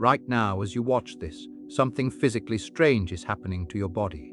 Right now, as you watch this, something physically strange is happening to your body.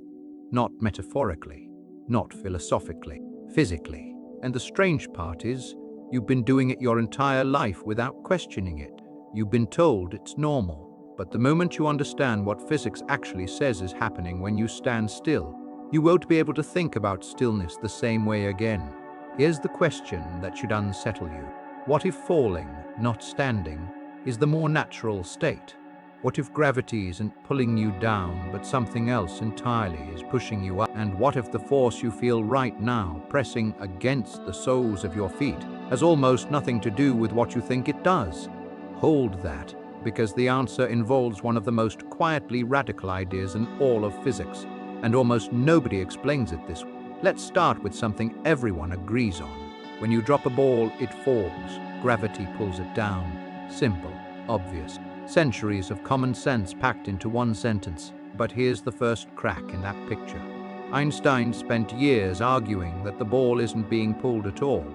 Not metaphorically, not philosophically, physically. And the strange part is, you've been doing it your entire life without questioning it. You've been told it's normal. But the moment you understand what physics actually says is happening when you stand still, you won't be able to think about stillness the same way again. Here's the question that should unsettle you. What if falling, not standing, is the more natural state? What if gravity isn't pulling you down, but something else entirely is pushing you up? And what if the force you feel right now, pressing against the soles of your feet, has almost nothing to do with what you think it does? Hold that, because the answer involves one of the most quietly radical ideas in all of physics, and almost nobody explains it this way. Let's start with something everyone agrees on. When you drop a ball, it falls. Gravity pulls it down. Simple, obvious. Centuries of common sense packed into one sentence. But here's the first crack in that picture. Einstein spent years arguing that the ball isn't being pulled at all.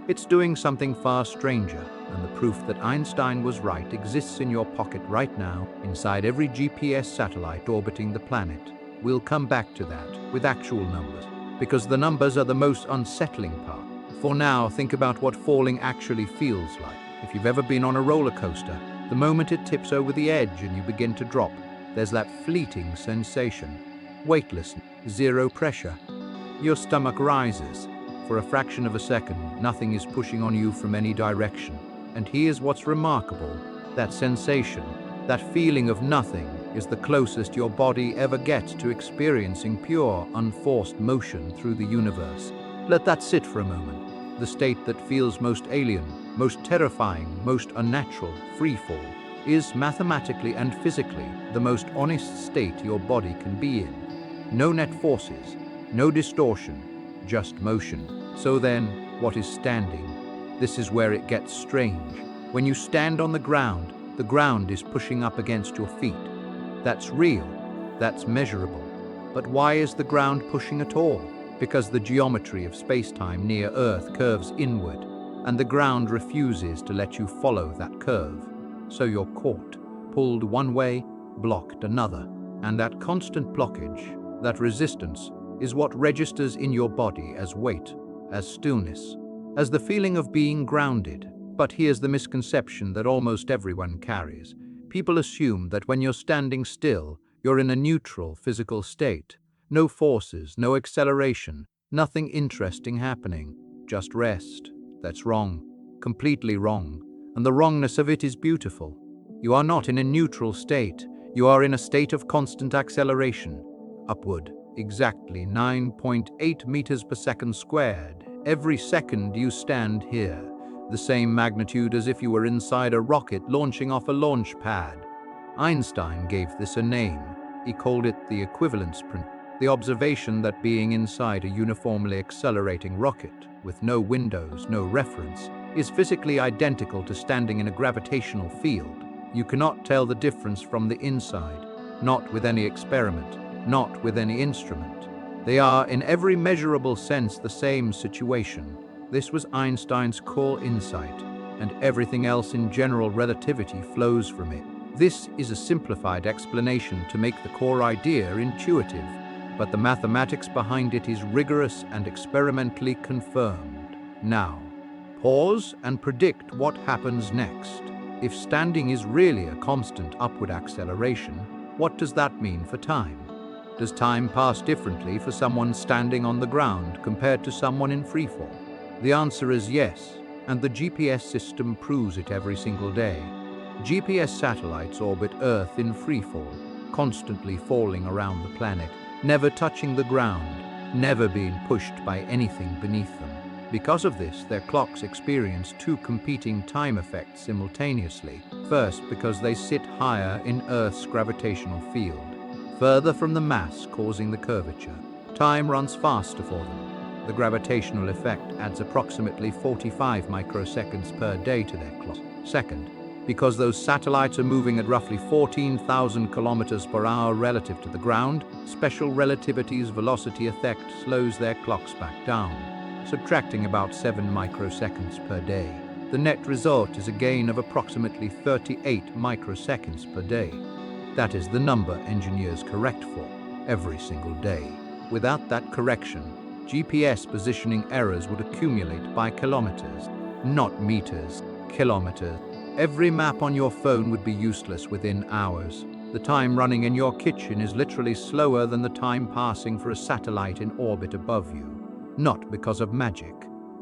It's doing something far stranger, and the proof that Einstein was right exists in your pocket right now, inside every GPS satellite orbiting the planet. We'll come back to that with actual numbers, because the numbers are the most unsettling part. For now, think about what falling actually feels like. If you've ever been on a roller coaster, the moment it tips over the edge and you begin to drop, there's that fleeting sensation. Weightless, zero pressure. Your stomach rises. For a fraction of a second, nothing is pushing on you from any direction. And here's what's remarkable. That sensation, that feeling of nothing, is the closest your body ever gets to experiencing pure, unforced motion through the universe. Let that sit for a moment. The state that feels most alien, most terrifying, most unnatural, freefall, is mathematically and physically the most honest state your body can be in. No net forces, no distortion, just motion. So then, what is standing? This is where it gets strange. When you stand on the ground is pushing up against your feet. That's real, that's measurable. But why is the ground pushing at all? Because the geometry of spacetime near Earth curves inward, and the ground refuses to let you follow that curve. So you're caught, pulled one way, blocked another. And that constant blockage, that resistance, is what registers in your body as weight, as stillness, as the feeling of being grounded. But here's the misconception that almost everyone carries. People assume that when you're standing still, you're in a neutral physical state. No forces, no acceleration, nothing interesting happening, just rest. That's wrong, completely wrong, and the wrongness of it is beautiful. You are not in a neutral state, you are in a state of constant acceleration, upward, exactly 9.8 meters per second squared. Every second you stand here, the same magnitude as if you were inside a rocket launching off a launch pad. Einstein gave this a name. He called it the equivalence principle. The observation that being inside a uniformly accelerating rocket, with no windows, no reference, is physically identical to standing in a gravitational field. You cannot tell the difference from the inside, not with any experiment, not with any instrument. They are, in every measurable sense, the same situation. This was Einstein's core insight, and everything else in general relativity flows from it. This is a simplified explanation to make the core idea intuitive, but the mathematics behind it is rigorous and experimentally confirmed. Now, pause and predict what happens next. If standing is really a constant upward acceleration, what does that mean for time? Does time pass differently for someone standing on the ground compared to someone in freefall? The answer is yes, and the GPS system proves it every single day. GPS satellites orbit Earth in freefall, constantly falling around the planet, never touching the ground, never being pushed by anything beneath them. Because of this, their clocks experience two competing time effects simultaneously. First, because they sit higher in Earth's gravitational field, further from the mass causing the curvature. Time runs faster for them. The gravitational effect adds approximately 45 microseconds per day to their clock. Second, because those satellites are moving at roughly 14,000 kilometers per hour relative to the ground, special relativity's velocity effect slows their clocks back down, subtracting about 7 microseconds per day. The net result is a gain of approximately 38 microseconds per day. That is the number engineers correct for every single day. Without that correction, GPS positioning errors would accumulate by kilometers, not meters, kilometers. Every map on your phone would be useless within hours. The time running in your kitchen is literally slower than the time passing for a satellite in orbit above you. Not because of magic,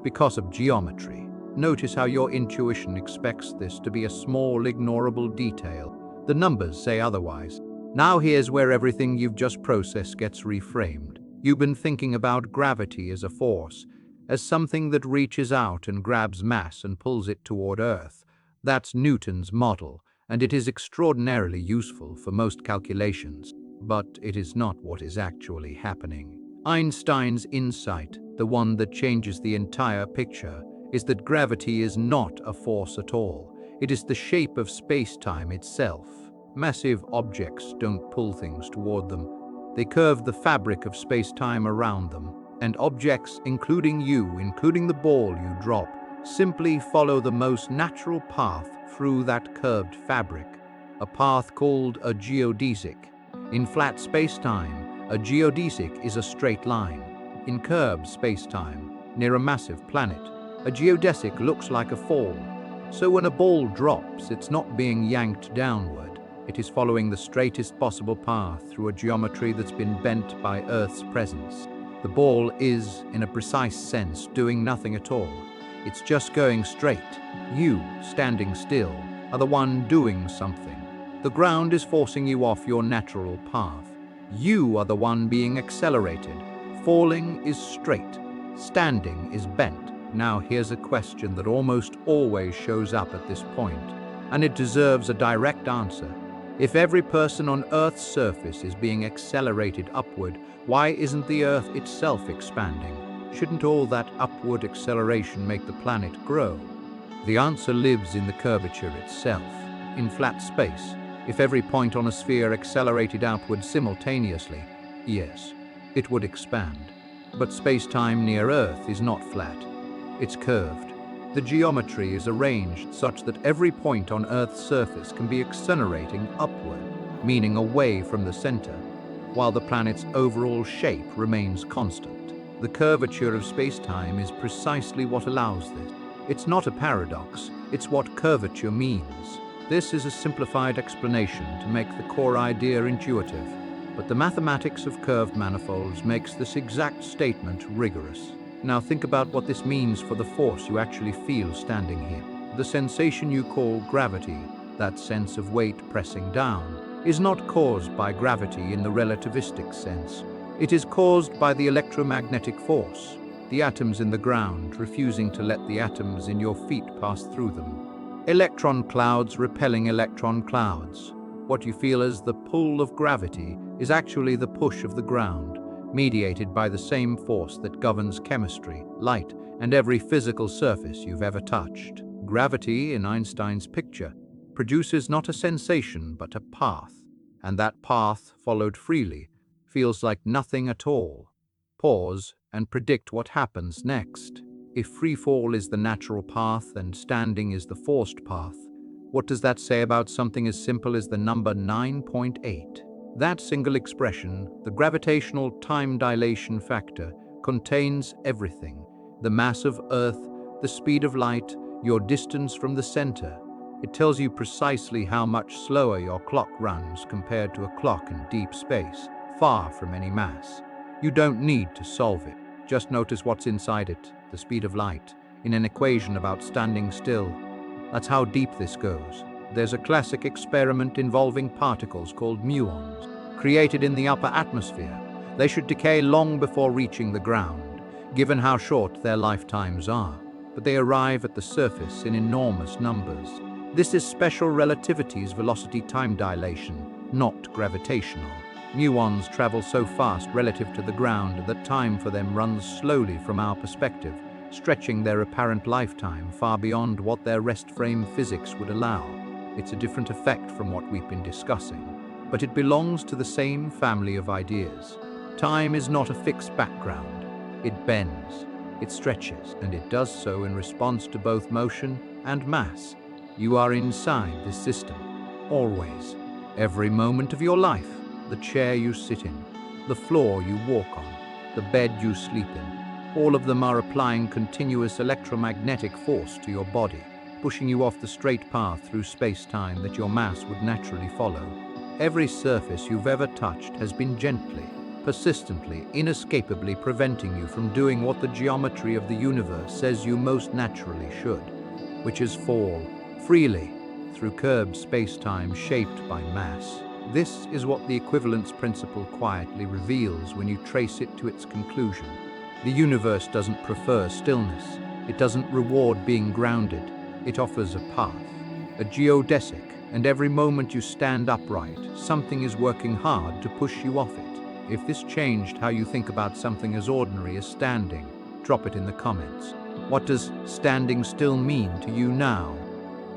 because of geometry. Notice how your intuition expects this to be a small, ignorable detail. The numbers say otherwise. Now here's where everything you've just processed gets reframed. You've been thinking about gravity as a force, as something that reaches out and grabs mass and pulls it toward Earth. That's Newton's model, and it is extraordinarily useful for most calculations. But it is not what is actually happening. Einstein's insight, the one that changes the entire picture, is that gravity is not a force at all. It is the shape of space-time itself. Massive objects don't pull things toward them. They curve the fabric of space-time around them, and objects, including you, including the ball you drop, simply follow the most natural path through that curved fabric, a path called a geodesic. In flat space-time, a geodesic is a straight line. In curved space-time, near a massive planet, a geodesic looks like a fall. So when a ball drops, it's not being yanked downward. It is following the straightest possible path through a geometry that's been bent by Earth's presence. The ball is, in a precise sense, doing nothing at all. It's just going straight. You, standing still, are the one doing something. The ground is forcing you off your natural path. You are the one being accelerated. Falling is straight. Standing is bent. Now here's a question that almost always shows up at this point, and it deserves a direct answer. If every person on Earth's surface is being accelerated upward, why isn't the Earth itself expanding? Shouldn't all that upward acceleration make the planet grow? The answer lives in the curvature itself. In flat space, if every point on a sphere accelerated outward simultaneously, yes, it would expand. But space-time near Earth is not flat. It's curved. The geometry is arranged such that every point on Earth's surface can be accelerating upward, meaning away from the center, while the planet's overall shape remains constant. The curvature of space-time is precisely what allows this. It's not a paradox, it's what curvature means. This is a simplified explanation to make the core idea intuitive, but the mathematics of curved manifolds makes this exact statement rigorous. Now think about what this means for the force you actually feel standing here. The sensation you call gravity, that sense of weight pressing down, is not caused by gravity in the relativistic sense. It is caused by the electromagnetic force, the atoms in the ground refusing to let the atoms in your feet pass through them. Electron clouds repelling electron clouds. What you feel as the pull of gravity is actually the push of the ground, mediated by the same force that governs chemistry, light, and every physical surface you've ever touched. Gravity, in Einstein's picture, produces not a sensation but a path, and that path, followed freely, feels like nothing at all. Pause and predict what happens next. If freefall is the natural path and standing is the forced path, what does that say about something as simple as the number 9.8? That single expression, the gravitational time dilation factor, contains everything. The mass of Earth, the speed of light, your distance from the center. It tells you precisely how much slower your clock runs compared to a clock in deep space, far from any mass. You don't need to solve it. Just notice what's inside it, the speed of light, in an equation about standing still. That's how deep this goes. There's a classic experiment involving particles called muons, created in the upper atmosphere. They should decay long before reaching the ground, given how short their lifetimes are. But they arrive at the surface in enormous numbers. This is special relativity's velocity time dilation, not gravitational. Muons travel so fast relative to the ground that time for them runs slowly from our perspective, stretching their apparent lifetime far beyond what their rest frame physics would allow. It's a different effect from what we've been discussing, but it belongs to the same family of ideas. Time is not a fixed background. It bends, it stretches, and it does so in response to both motion and mass. You are inside this system, always. Every moment of your life, the chair you sit in, the floor you walk on, the bed you sleep in, all of them are applying continuous electromagnetic force to your body, pushing you off the straight path through space-time that your mass would naturally follow. Every surface you've ever touched has been gently, persistently, inescapably preventing you from doing what the geometry of the universe says you most naturally should, which is fall freely through curved space-time shaped by mass. This is what the equivalence principle quietly reveals when you trace it to its conclusion. The universe doesn't prefer stillness. It doesn't reward being grounded. It offers a path, a geodesic, and every moment you stand upright, something is working hard to push you off it. If this changed how you think about something as ordinary as standing, drop it in the comments. What does standing still mean to you now?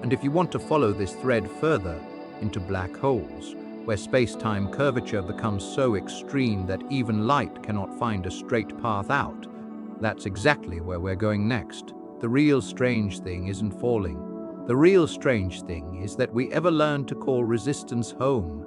And if you want to follow this thread further into black holes, where space-time curvature becomes so extreme that even light cannot find a straight path out, that's exactly where we're going next. The real strange thing isn't falling. The real strange thing is that we ever learned to call resistance home.